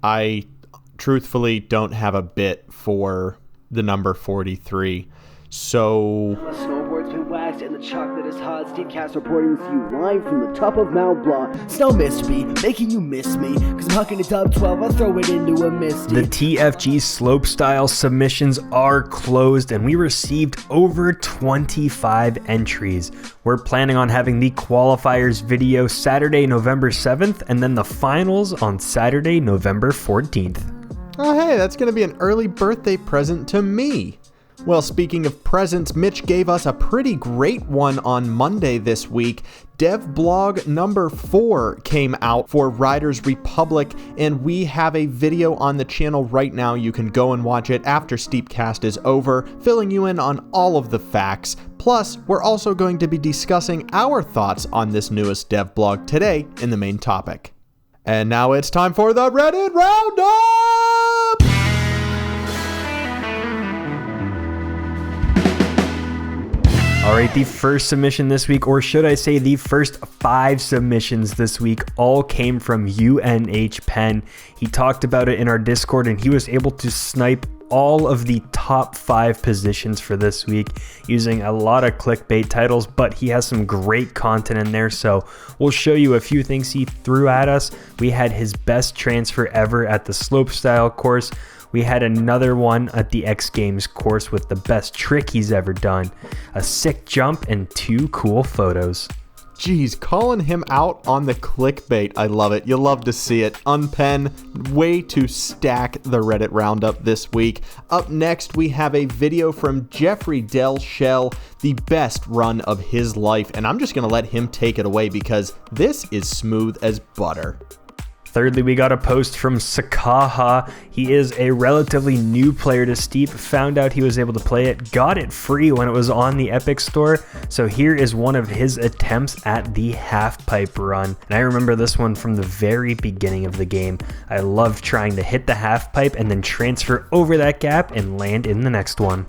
I truthfully don't have a bit for the number 43. So The snowboard's been waxed and the chocolate is hot. STEEPCAST reporting to you live from the top of Mount Blanc. Snow missed me, making you miss me. Cause I'm hucking it top 12, I throw it into a misty. The TFG slopestyle submissions are closed and we received over 25 entries. We're planning on having the qualifiers video Saturday, November 7th, and then the finals on Saturday, November 14th. Oh hey, that's going to be an early birthday present to me. Well, speaking of presents, Mitch gave us a pretty great one on Monday this week. Devblog number 4 came out for Riders Republic, and we have a video on the channel right now. You can go and watch it after STEEPCAST is over, filling you in on all of the facts. Plus, we're also going to be discussing our thoughts on this newest devblog today in the main topic. And now it's time for the Reddit Roundup! All right, the first submission this week, or should I say the first 5 submissions this week, all came from UNH Penn. He talked about it in our Discord, and he was able to snipe all of the top 5 positions for this week using a lot of clickbait titles, but he has some great content in there, so we'll show you a few things he threw at us. We had his best transfer ever at the slopestyle course. We had another one at the X Games course with the best trick he's ever done, a sick jump, and 2 cool photos. Geez, calling him out on the clickbait. I love it. You love to see it. Unpen, way to stack the Reddit Roundup this week. Up next, we have a video from Jeffrey Del Shell, the best run of his life. And I'm just going to let him take it away because this is smooth as butter. Thirdly, we got a post from Sakaha. He is a relatively new player to Steep, found out he was able to play it, got it free when it was on the Epic Store, so here is one of his attempts at the half-pipe run. And I remember this one from the very beginning of the game. I loved trying to hit the half-pipe and then transfer over that gap and land in the next one.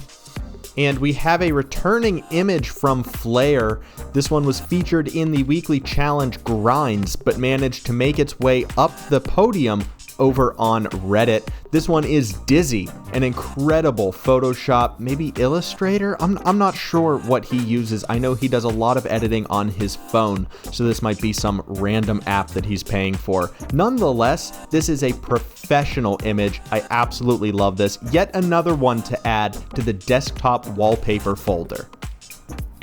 And we have a returning image from Flair. This one was featured in the weekly challenge Grinds, but managed to make its way up the podium over on Reddit. This one is Dizzy, an incredible Photoshop, maybe Illustrator? I'm not sure what he uses. I know he does a lot of editing on his phone, so this might be some random app that he's paying for. Nonetheless, this is a professional image. I absolutely love this. Yet another one to add to the desktop wallpaper folder.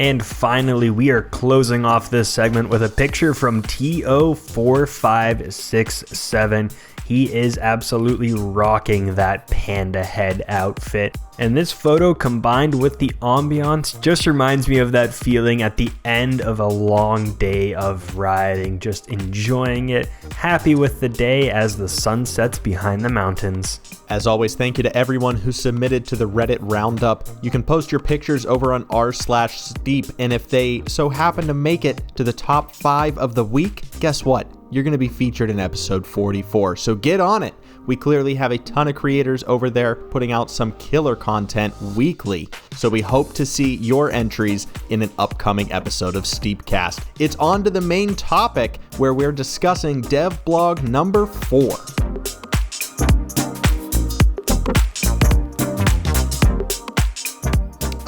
And finally, we are closing off this segment with a picture from TO4567. He is absolutely rocking that panda head outfit. And this photo combined with the ambiance just reminds me of that feeling at the end of a long day of riding, just enjoying it, happy with the day as the sun sets behind the mountains. As always, thank you to everyone who submitted to the Reddit Roundup. You can post your pictures over on r/steep, and if they so happen to make it to the top 5 of the week, guess what? You're going to be featured in episode 44, so get on it. We clearly have a ton of creators over there putting out some killer content weekly, so we hope to see your entries in an upcoming episode of STEEPCAST. It's on to the main topic where we're discussing devblog number 4.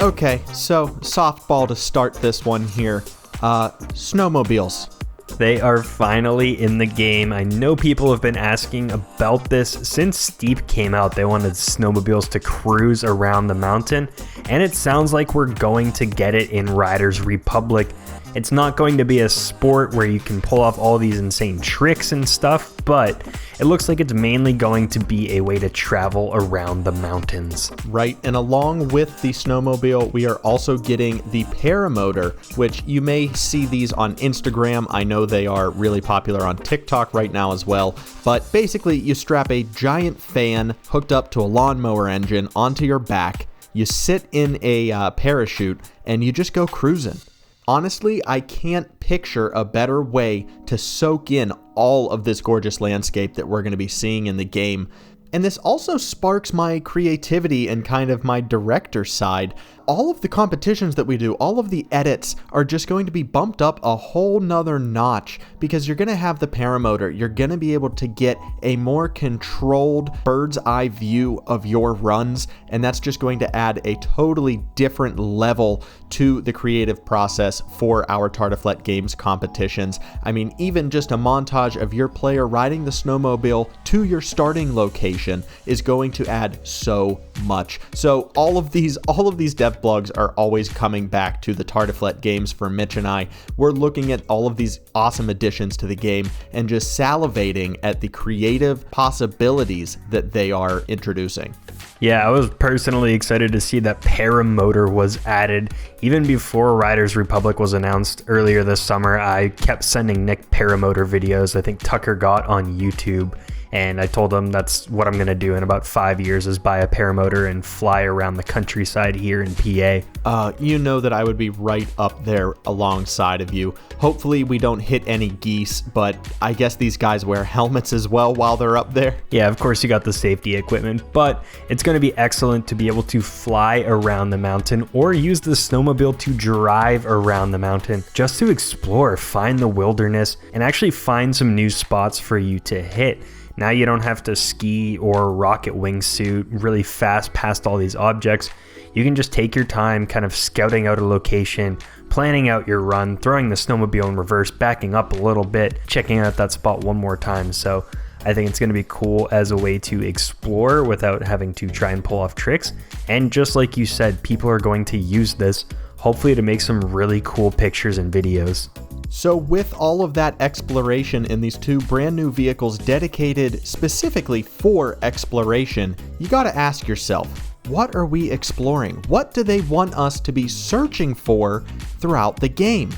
Okay, so softball to start this one here. Snowmobiles. They are finally in the game. I know people have been asking about this since Steep came out. They wanted snowmobiles to cruise around the mountain, and it sounds like we're going to get it in Riders Republic. It's not going to be a sport where you can pull off all these insane tricks and stuff, but it looks like it's mainly going to be a way to travel around the mountains. Right, and along with the snowmobile, we are also getting the paramotor, which you may see these on Instagram. I know they are really popular on TikTok right now as well, but basically you strap a giant fan hooked up to a lawnmower engine onto your back, you sit in a parachute, and you just go cruising. Honestly, I can't picture a better way to soak in all of this gorgeous landscape that we're going to be seeing in the game. And this also sparks my creativity and kind of my director side. all of the competitions that we do, all of the edits are just going to be bumped up a whole nother notch because you're going to have the paramotor. You're going to be able to get a more controlled bird's eye view of your runs, and that's just going to add a totally different level to the creative process for our Tartiflet Games competitions. I mean, even just a montage of your player riding the snowmobile to your starting location is going to add so much. So all of these dev blogs are always coming back to the Tartiflet Games for Mitch and I. We're looking at all of these awesome additions to the game and just salivating at the creative possibilities that they are introducing. Yeah, I was personally excited to see that paramotor was added. Even before Riders Republic was announced earlier this summer, I kept sending Nick paramotor videos I think Tucker got on YouTube. And I told him that's what I'm going to do in about 5 years is buy a paramotor and fly around the countryside here in PA. You know that I would be right up there alongside of you. Hopefully we don't hit any geese, but I guess these guys wear helmets as well while they're up there. Yeah, of course you got the safety equipment, but it's going to be excellent to be able to fly around the mountain or use the snowmobile to drive around the mountain just to explore, find the wilderness, and actually find some new spots for you to hit. Now you don't have to ski or rocket wingsuit really fast past all these objects. You can just take your time kind of scouting out a location, planning out your run, throwing the snowmobile in reverse, backing up a little bit, checking out that spot one more time. So I think it's going to be cool as a way to explore without having to try and pull off tricks. And just like you said, people are going to use this hopefully to make some really cool pictures and videos. So with all of that exploration in these two brand new vehicles dedicated specifically for exploration, you got to ask yourself, what are we exploring? What do they want us to be searching for throughout the game?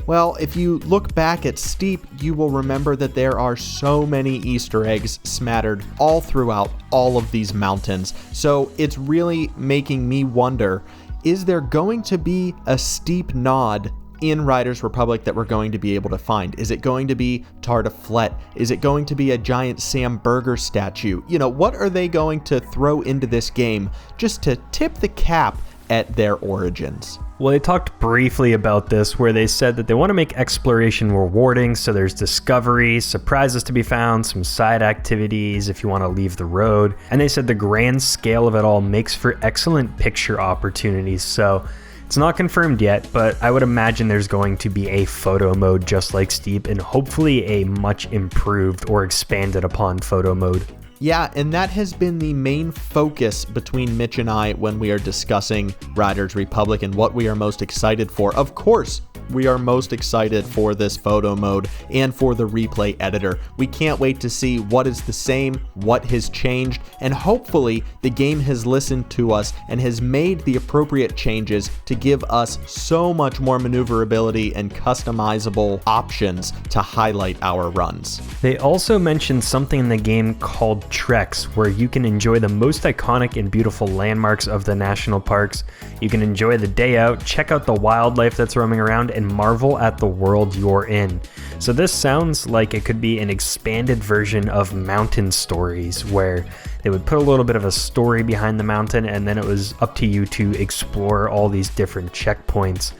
Well, if you look back at Steep, you will remember that there are so many Easter eggs smattered all throughout all of these mountains. So it's really making me wonder, is there going to be a Steep nod in Riders Republic that we're going to be able to find? Is it going to be Tartiflet? Is it going to be a giant Sam Berger statue? You know, what are they going to throw into this game just to tip the cap at their origins? Well, they talked briefly about this where they said that they want to make exploration rewarding, so there's discovery, surprises to be found, some side activities if you want to leave the road, and they said the grand scale of it all makes for excellent picture opportunities. So it's not confirmed yet, but I would imagine there's going to be a photo mode just like Steep, and hopefully a much improved or expanded upon photo mode. Yeah, and that has been the main focus between Mitch and I when we are discussing Riders Republic and what we are most excited for. Of course, we are most excited for this photo mode and for the replay editor. We can't wait to see what is the same, what has changed, and hopefully the game has listened to us and has made the appropriate changes to give us so much more maneuverability and customizable options to highlight our runs. They also mentioned something in the game called treks, where you can enjoy the most iconic and beautiful landmarks of the national parks. You can enjoy the day out, check out the wildlife that's roaming around, and marvel at the world you're in. So this sounds like it could be an expanded version of Mountain Stories, where they would put a little bit of a story behind the mountain, and then it was up to you to explore all these different checkpoints.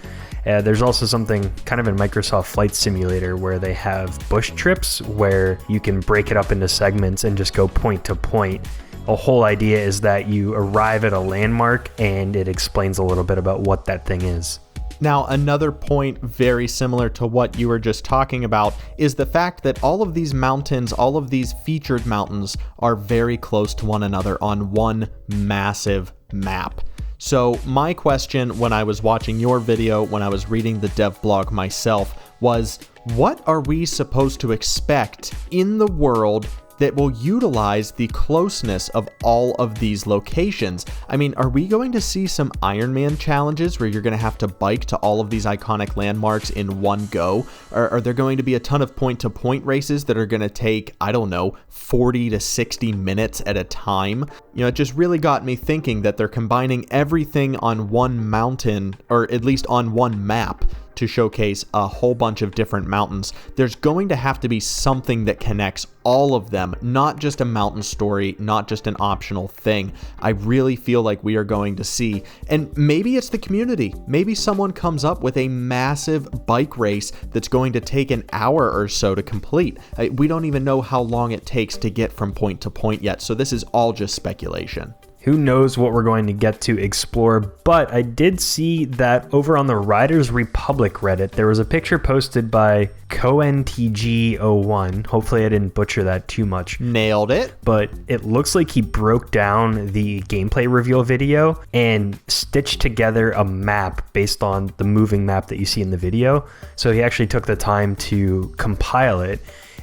There's also something kind of in Microsoft Flight Simulator where they have bush trips where you can break it up into segments and just go point to point. The whole idea is that you arrive at a landmark and it explains a little bit about what that thing is. Now, another point very similar to what you were just talking about is the fact that all of these mountains, all of these featured mountains are very close to one another on one massive map. So my question when I was watching your video, when I was reading the dev blog myself, was what are we supposed to expect in the world that will utilize the closeness of all of these locations? I mean, are we going to see some Ironman challenges where you're going to have to bike to all of these iconic landmarks in one go? Or are there going to be a ton of point-to-point races that are going to take, I don't know, 40 to 60 minutes at a time? You know, it just really got me thinking that they're combining everything on one mountain, or at least on one map, to showcase a whole bunch of different mountains, there's going to have to be something that connects all of them, not just a mountain story, not just an optional thing. I really feel like we are going to see, and maybe it's the community. Maybe someone comes up with a massive bike race that's going to take an hour or so to complete. We don't even know how long it takes to get from point to point yet, so this is all just speculation. Who knows what we're going to get to explore, but I did see that over on the Riders Republic Reddit, there was a picture posted by CoNTG01. Hopefully I didn't butcher that too much. Nailed it. But it looks like he broke down the gameplay reveal video and stitched together a map based on the moving map that you see in the video. So he actually took the time to compile it.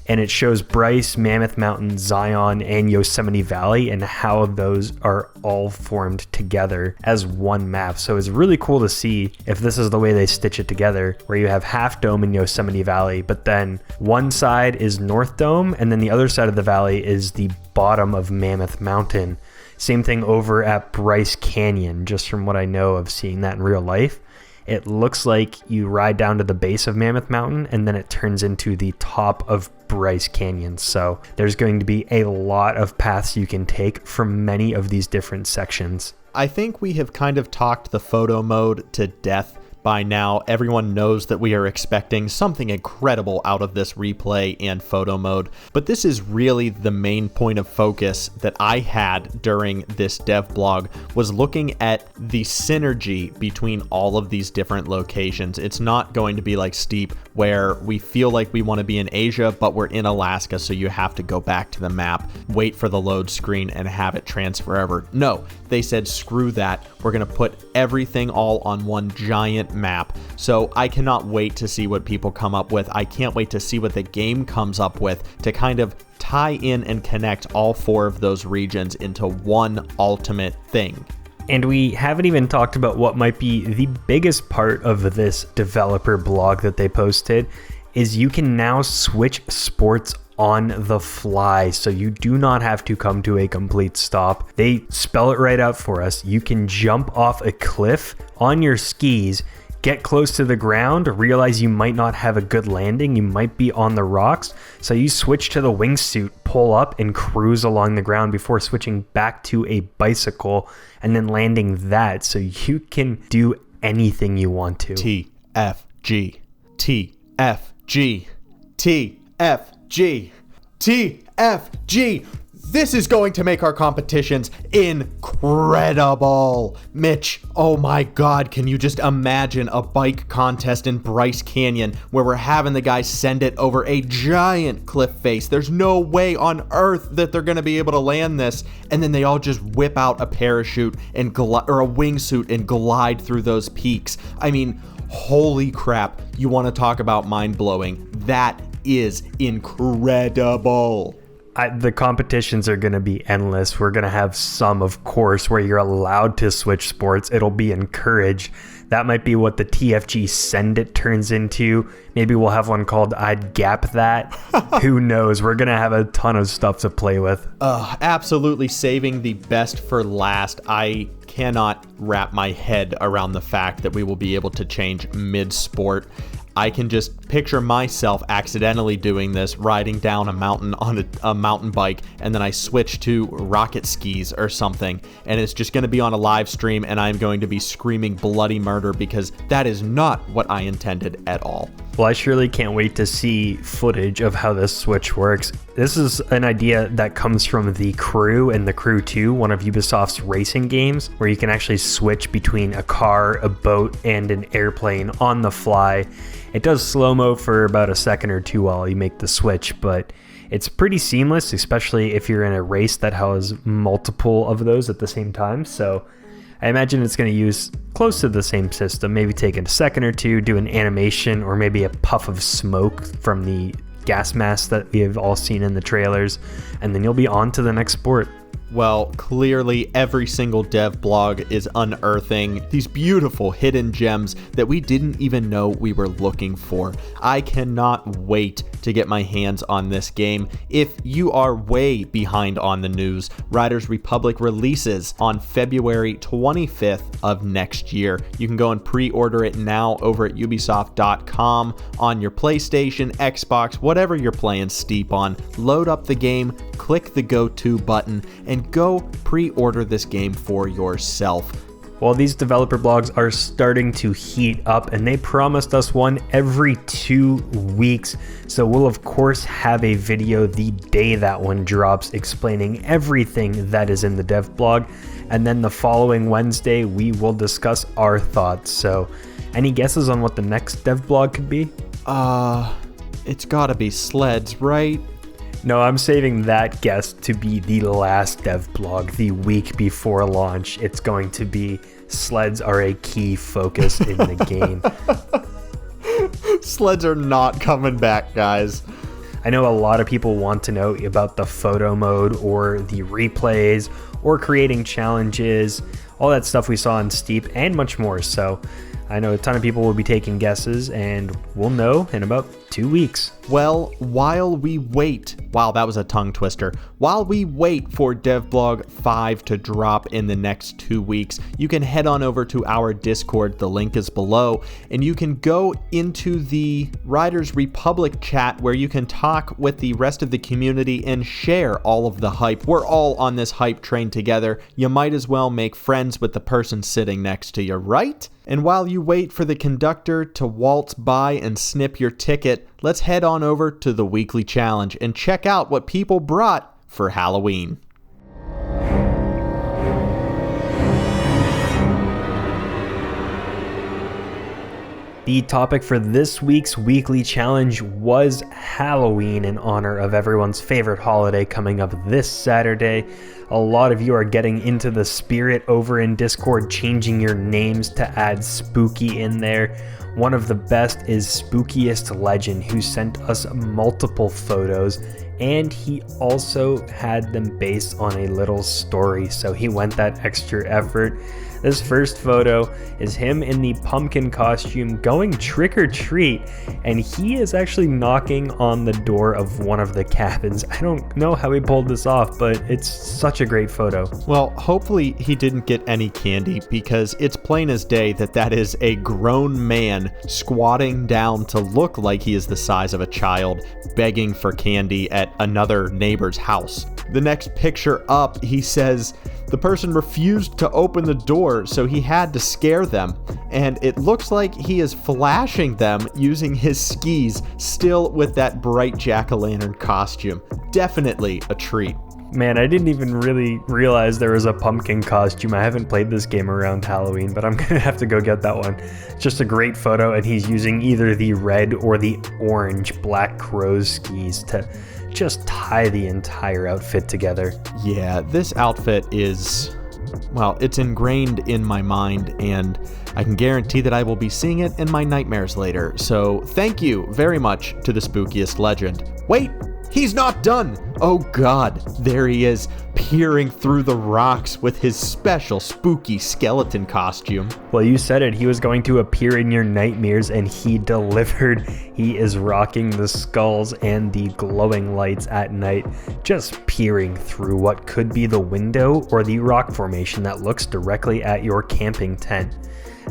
And it shows Bryce, Mammoth Mountain, Zion, and Yosemite Valley and how those are all formed together as one map. So it's really cool to see if this is the way they stitch it together, where you have Half Dome in Yosemite Valley, but then one side is North Dome, and then the other side of the valley is the bottom of Mammoth Mountain. Same thing over at Bryce Canyon, just from what I know of seeing that in real life. It looks like you ride down to the base of Mammoth Mountain and then it turns into the top of Bryce Canyon. So there's going to be a lot of paths you can take from many of these different sections. I think we have kind of talked the photo mode to death by now. Everyone knows that we are expecting something incredible out of this replay and photo mode, but this is really the main point of focus that I had during this dev blog, was looking at the synergy between all of these different locations. It's not going to be like Steep, where we feel like we want to be in Asia, but we're in Alaska, so you have to go back to the map, wait for the load screen, and have it transfer over. No, they said screw that. We're going to put everything all on one giant map. So I cannot wait to see what people come up with. I can't wait to see what the game comes up with to kind of tie in and connect all four of those regions into one ultimate thing. And we haven't even talked about what might be the biggest part of this developer blog that they posted, is you can now switch sports on the fly, so you do not have to come to a complete stop. They spell it right out for us. You can jump off a cliff on your skis, get close to the ground, realize you might not have a good landing, you might be on the rocks, so you switch to the wingsuit, pull up, and cruise along the ground before switching back to a bicycle and then landing that, so you can do anything you want to. TFG. TFG. TFG. TFG. This is going to make our competitions incredible. Mitch, oh my God, can you just imagine a bike contest in Bryce Canyon where we're having the guys send it over a giant cliff face? There's no way on earth that they're going to be able to land this, and then they all just whip out a parachute and or a wingsuit and glide through those peaks. I mean, holy crap, you want to talk about mind-blowing. That is incredible. The competitions are going to be endless. We're going to have some, of course, where you're allowed to switch sports. It'll be encouraged. That might be what the TFG Send It turns into. Maybe we'll have one called I'd Gap That. Who knows? We're going to have a ton of stuff to play with. Absolutely saving the best for last. I cannot wrap my head around the fact that we will be able to change mid-sport. I can just picture myself accidentally doing this, riding down a mountain on a mountain bike, and then I switch to rocket skis or something, and it's just going to be on a live stream, and I'm going to be screaming bloody murder because that is not what I intended at all. Well, I surely can't wait to see footage of how this switch works. This is an idea that comes from The Crew and The Crew 2, one of Ubisoft's racing games, where you can actually switch between a car, a boat, and an airplane on the fly. It does slow-mo for about a second or two while you make the switch, but it's pretty seamless, especially if you're in a race that has multiple of those at the same time. So I imagine it's going to use close to the same system, maybe take a second or two, do an animation, or maybe a puff of smoke from the gas mask that we have all seen in the trailers, and then you'll be on to the next sport. Well, clearly every single dev blog is unearthing these beautiful hidden gems that we didn't even know we were looking for. I cannot wait to get my hands on this game. If you are way behind on the news, Riders Republic releases on February 25th of next year. You can go and pre-order it now over at ubisoft.com on your PlayStation, Xbox, whatever you're playing Steep on. Load up the game, click the Go To button, and go pre-order this game for yourself. Well, these developer blogs are starting to heat up, and they promised us one every 2 weeks. So we'll of course have a video the day that one drops explaining everything that is in the dev blog. And then the following Wednesday, we will discuss our thoughts. So any guesses on what the next dev blog could be? It's gotta be Sleds, right? No, I'm saving that guess to be the last dev blog the week before launch. It's going to be sleds are a key focus in the game. Sleds are not coming back, guys. I know a lot of people want to know about the photo mode or the replays or creating challenges, all that stuff we saw in Steep and much more. So I know a ton of people will be taking guesses, and we'll know in about 2 weeks. Well, while we wait, wow, that was a tongue twister. While we wait for Devblog 5 to drop in the next 2 weeks, you can head on over to our Discord, the link is below, and you can go into the Riders Republic chat where you can talk with the rest of the community and share all of the hype. We're all on this hype train together. You might as well make friends with the person sitting next to you, right? And while you wait for the conductor to waltz by and snip your ticket, let's head on over to the weekly challenge and check out what people brought for Halloween. The topic for this week's weekly challenge was Halloween, in honor of everyone's favorite holiday coming up this Saturday. A lot of you are getting into the spirit over in Discord, changing your names to add spooky in there. One of the best is Spookiest Legend, who sent us multiple photos, and he also had them based on a little story, so he went that extra effort. This first photo is him in the pumpkin costume going trick-or-treat, and he is actually knocking on the door of one of the cabins. I don't know how he pulled this off, but it's such a great photo. Well, hopefully he didn't get any candy, because it's plain as day that is a grown man squatting down to look like he is the size of a child, begging for candy at another neighbor's house. The next picture up, he says the person refused to open the door, so he had to scare them. And it looks like he is flashing them using his skis, still with that bright jack-o'-lantern costume. Definitely a treat. Man, I didn't even really realize there was a pumpkin costume. I haven't played this game around Halloween, but I'm gonna have to go get that one. It's just a great photo, and he's using either the red or the orange Black Crowes skis to just tie the entire outfit together. Yeah, this outfit is, well, it's ingrained in my mind, and I can guarantee that I will be seeing it in my nightmares later. So thank you very much to the Spookiest Legend. Wait, he's not done. Oh God, there he is, peering through the rocks with his special spooky skeleton costume. Well, you said it, he was going to appear in your nightmares, and he delivered. He is rocking the skulls and the glowing lights at night, just peering through what could be the window or the rock formation that looks directly at your camping tent.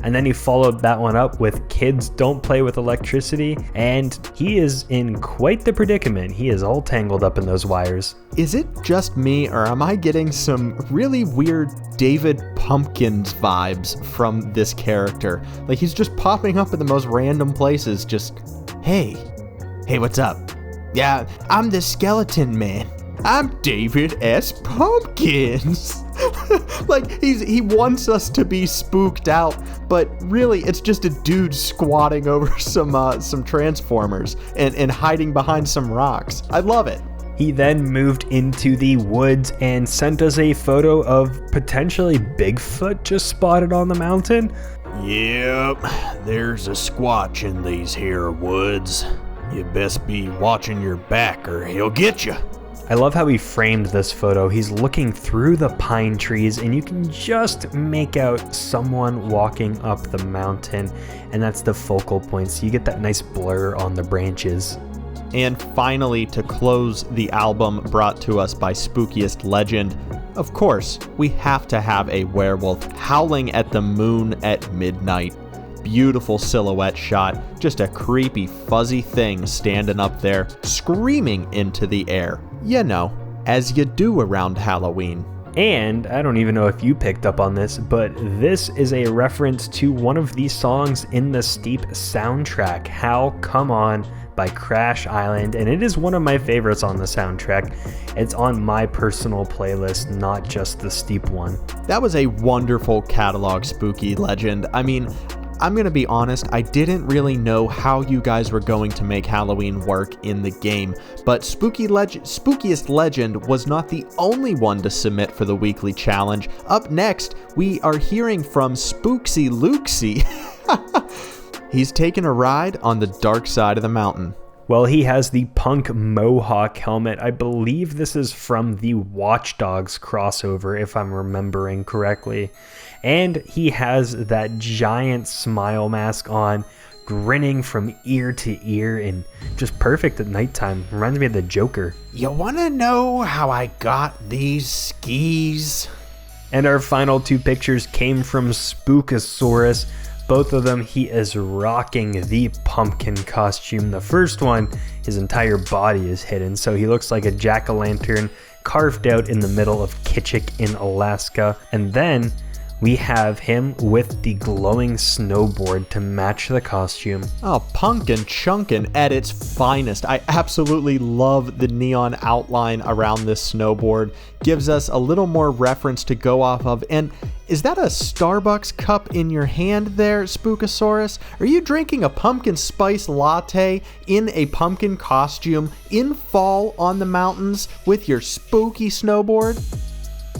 And then he followed that one up with Kids Don't Play with Electricity, and he is in quite the predicament. He is all tangled up in those wires. Is it just me, or am I getting some really weird David Pumpkins vibes from this character? Like, he's just popping up in the most random places, just, hey, what's up? Yeah, I'm the skeleton man. I'm David S. Pumpkins. Like, he wants us to be spooked out, but really it's just a dude squatting over some transformers and hiding behind some rocks. I love it. He then moved into the woods and sent us a photo of potentially Bigfoot just spotted on the mountain. Yep, there's a squatch in these here woods. You best be watching your back or he'll get you. I love how he framed this photo. He's looking through the pine trees and you can just make out someone walking up the mountain, and that's the focal point, so you get that nice blur on the branches. And finally, to close the album brought to us by Spookiest Legend, of course, we have to have a werewolf howling at the moon at midnight. Beautiful silhouette shot, just a creepy fuzzy thing standing up there, screaming into the air. You know, as you do around Halloween. And I don't even know if you picked up on this, but this is a reference to one of the songs in the Steep soundtrack, How Come On by Crash Island, and it is one of my favorites on the soundtrack. It's on my personal playlist, not just the Steep one. That was a wonderful catalog, Spooky Legend. I mean, I'm going to be honest, I didn't really know how you guys were going to make Halloween work in the game, but Spookiest Legend was not the only one to submit for the weekly challenge. Up next, we are hearing from Spooksy Luxy. He's taken a ride on the dark side of the mountain. Well, he has the punk mohawk helmet. I believe this is from the Watch Dogs crossover, if I'm remembering correctly. And he has that giant smile mask on, grinning from ear to ear and just perfect at nighttime. Reminds me of the Joker. You wanna know how I got these skis? And our final two pictures came from Spookosaurus. Both of them, he is rocking the pumpkin costume. The first one, his entire body is hidden, so he looks like a jack-o'-lantern carved out in the middle of Kitchik in Alaska. And then we have him with the glowing snowboard to match the costume. Oh, pumpkin chunkin' at its finest. I absolutely love the neon outline around this snowboard. Gives us a little more reference to go off of. And is that a Starbucks cup in your hand there, Spookosaurus? Are you drinking a pumpkin spice latte in a pumpkin costume in fall on the mountains with your spooky snowboard?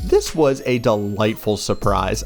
This was a delightful surprise.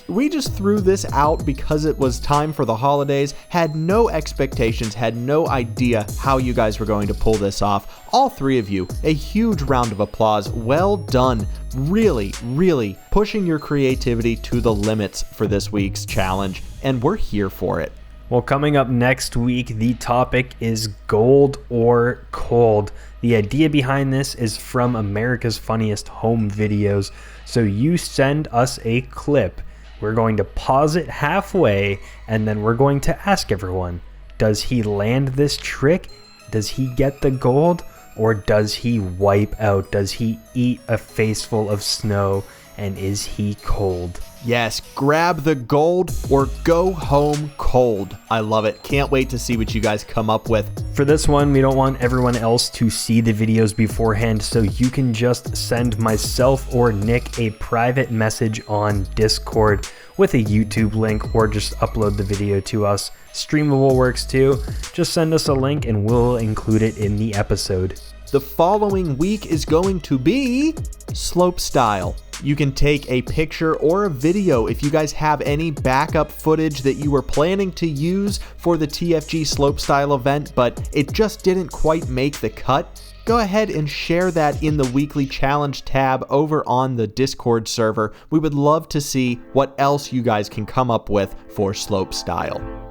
We just threw this out because it was time for the holidays, had no expectations, had no idea how you guys were going to pull this off. All three of you, a huge round of applause. Well done. Really, really pushing your creativity to the limits for this week's challenge, and we're here for it. Well, coming up next week, the topic is gold or cold. The idea behind this is from America's Funniest Home Videos. So you send us a clip. We're going to pause it halfway, and then we're going to ask everyone, does he land this trick? Does he get the gold? Or does he wipe out? Does he eat a face full of snow? And is he cold? Yes, grab the gold or go home cold. I love it. Can't wait to see what you guys come up with. For this one, we don't want everyone else to see the videos beforehand, so you can just send myself or Nick a private message on Discord with a YouTube link, or just upload the video to us. Streamable works too. Just send us a link and we'll include it in the episode. The following week is going to be slopestyle. You can take a picture or a video if you guys have any backup footage that you were planning to use for the TFG slopestyle event, but it just didn't quite make the cut. Go ahead and share that in the weekly challenge tab over on the Discord server. We would love to see what else you guys can come up with for slopestyle.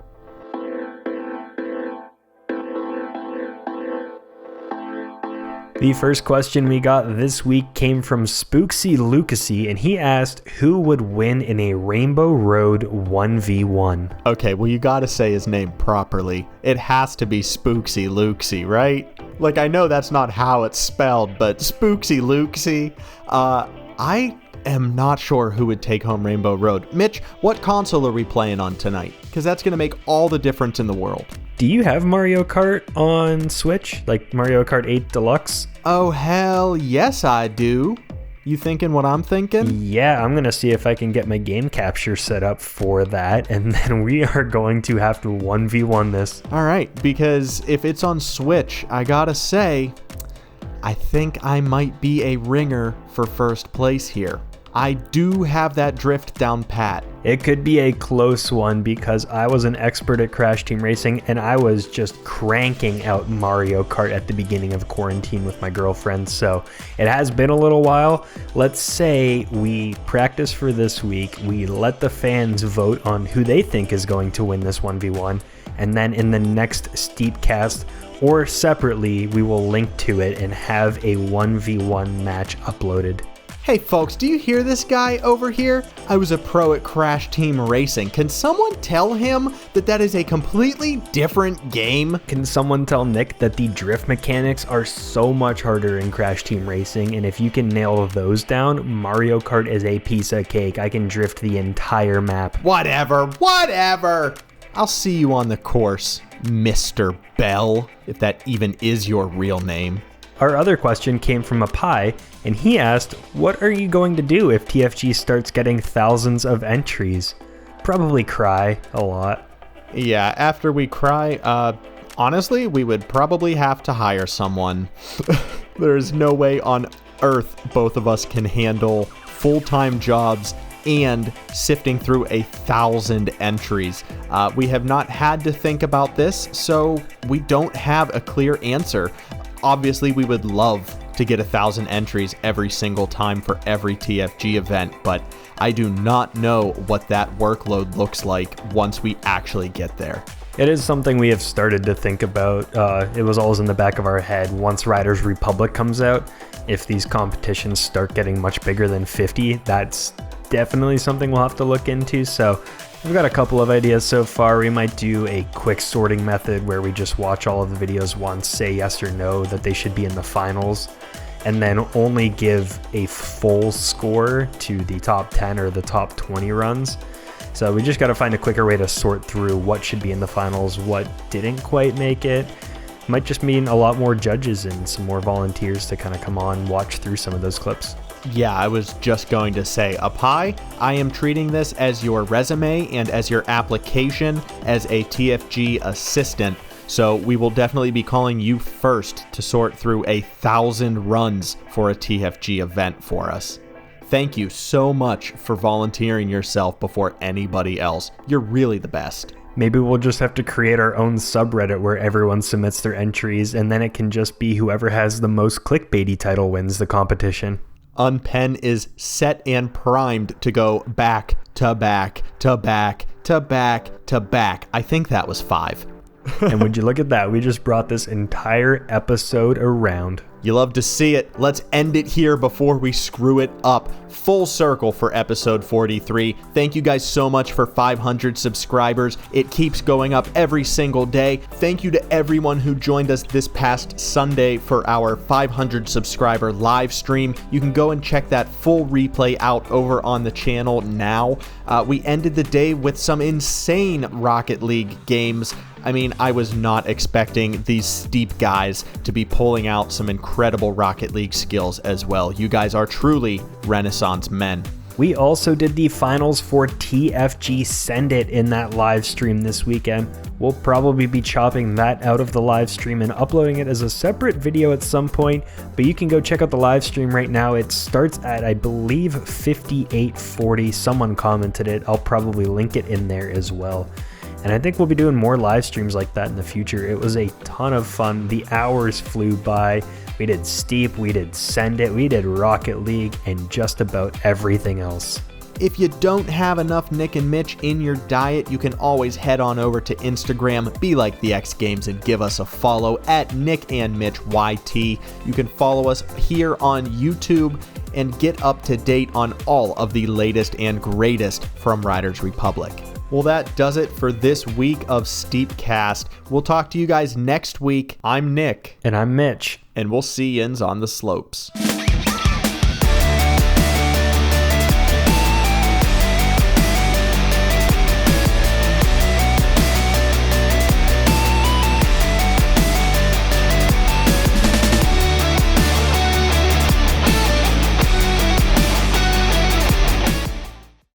The first question we got this week came from Spooksy Lucacy, and he asked who would win in a Rainbow Road 1v1. Okay, well, you gotta say his name properly. It has to be Spooksy Luxy, right? Like, I know that's not how it's spelled, but Spooksy Luxy. I am not sure who would take home Rainbow Road. Mitch, what console are we playing on tonight? Because that's gonna make all the difference in the world. Do you have Mario Kart on Switch? Like Mario Kart 8 Deluxe? Oh, hell yes, I do. You thinking what I'm thinking? Yeah, I'm going to see if I can get my game capture set up for that, and then we are going to have to 1v1 this. All right, because if it's on Switch, I gotta say, I think I might be a ringer for first place here. I do have that drift down pat. It could be a close one because I was an expert at Crash Team Racing and I was just cranking out Mario Kart at the beginning of quarantine with my girlfriend. So it has been a little while. Let's say we practice for this week. We let the fans vote on who they think is going to win this 1v1. And then in the next STEEPCAST or separately, we will link to it and have a 1v1 match uploaded. Hey folks, do you hear this guy over here? I was a pro at Crash Team Racing. Can someone tell him that that is a completely different game? Can someone tell Nick that the drift mechanics are so much harder in Crash Team Racing, and if you can nail those down, Mario Kart is a piece of cake. I can drift the entire map. Whatever. I'll see you on the course, Mr. Bell, if that even is your real name. Our other question came from a Pi, and he asked, what are you going to do if TFG starts getting thousands of entries? Probably cry a lot. Yeah, after we cry, honestly, we would probably have to hire someone. There's no way on earth both of us can handle full-time jobs and sifting through 1,000 entries. We have not had to think about this, so we don't have a clear answer. Obviously, we would love to get 1,000 entries every single time for every TFG event, but I do not know what that workload looks like once we actually get there. It is something we have started to think about. It was always in the back of our head. Once Riders Republic comes out, if these competitions start getting much bigger than 50, that's definitely something we'll have to look into. So we've got a couple of ideas so far. We might do a quick sorting method where we just watch all of the videos once, say yes or no that they should be in the finals, and then only give a full score to the top 10 or the top 20 runs. So we just got to find a quicker way to sort through what should be in the finals, what didn't quite make it. Might just mean a lot more judges and some more volunteers to kind of come on, watch through some of those clips. Yeah, I was just going to say, Apai, I am treating this as your resume and as your application as a TFG assistant. So we will definitely be calling you first to sort through 1,000 runs for a TFG event for us. Thank you so much for volunteering yourself before anybody else. You're really the best. Maybe we'll just have to create our own subreddit where everyone submits their entries, and then it can just be whoever has the most clickbaity title wins the competition. Unpen is set and primed to go back to back to back to back to back. I think that was 5. And would you look at that? We just brought this entire episode around. You love to see it. Let's end it here before we screw it up. Full circle for episode 43. Thank you guys so much for 500 subscribers. It keeps going up every single day. Thank you to everyone who joined us this past Sunday for our 500 subscriber live stream. You can go and check that full replay out over on the channel now. We ended the day with some insane Rocket League games. I mean, I was not expecting these Steep guys to be pulling out some incredible Rocket League skills as well. You guys are truly Renaissance men. We also did the finals for TFG Send It in that live stream this weekend. We'll probably be chopping that out of the live stream and uploading it as a separate video at some point, but you can go check out the live stream right now. It starts at, I believe, 58:40. Someone commented it. I'll probably link it in there as well. And I think we'll be doing more live streams like that in the future. It was a ton of fun. The hours flew by. We did Steep, we did Send It, we did Rocket League, and just about everything else. If you don't have enough Nick and Mitch in your diet, you can always head on over to Instagram, be like the X Games, and give us a follow at Nick and Mitch YT. You can follow us here on YouTube and get up to date on all of the latest and greatest from Riders Republic. Well, that does it for this week of STEEPCAST. We'll talk to you guys next week. I'm Nick. And I'm Mitch. And we'll see yins on the slopes.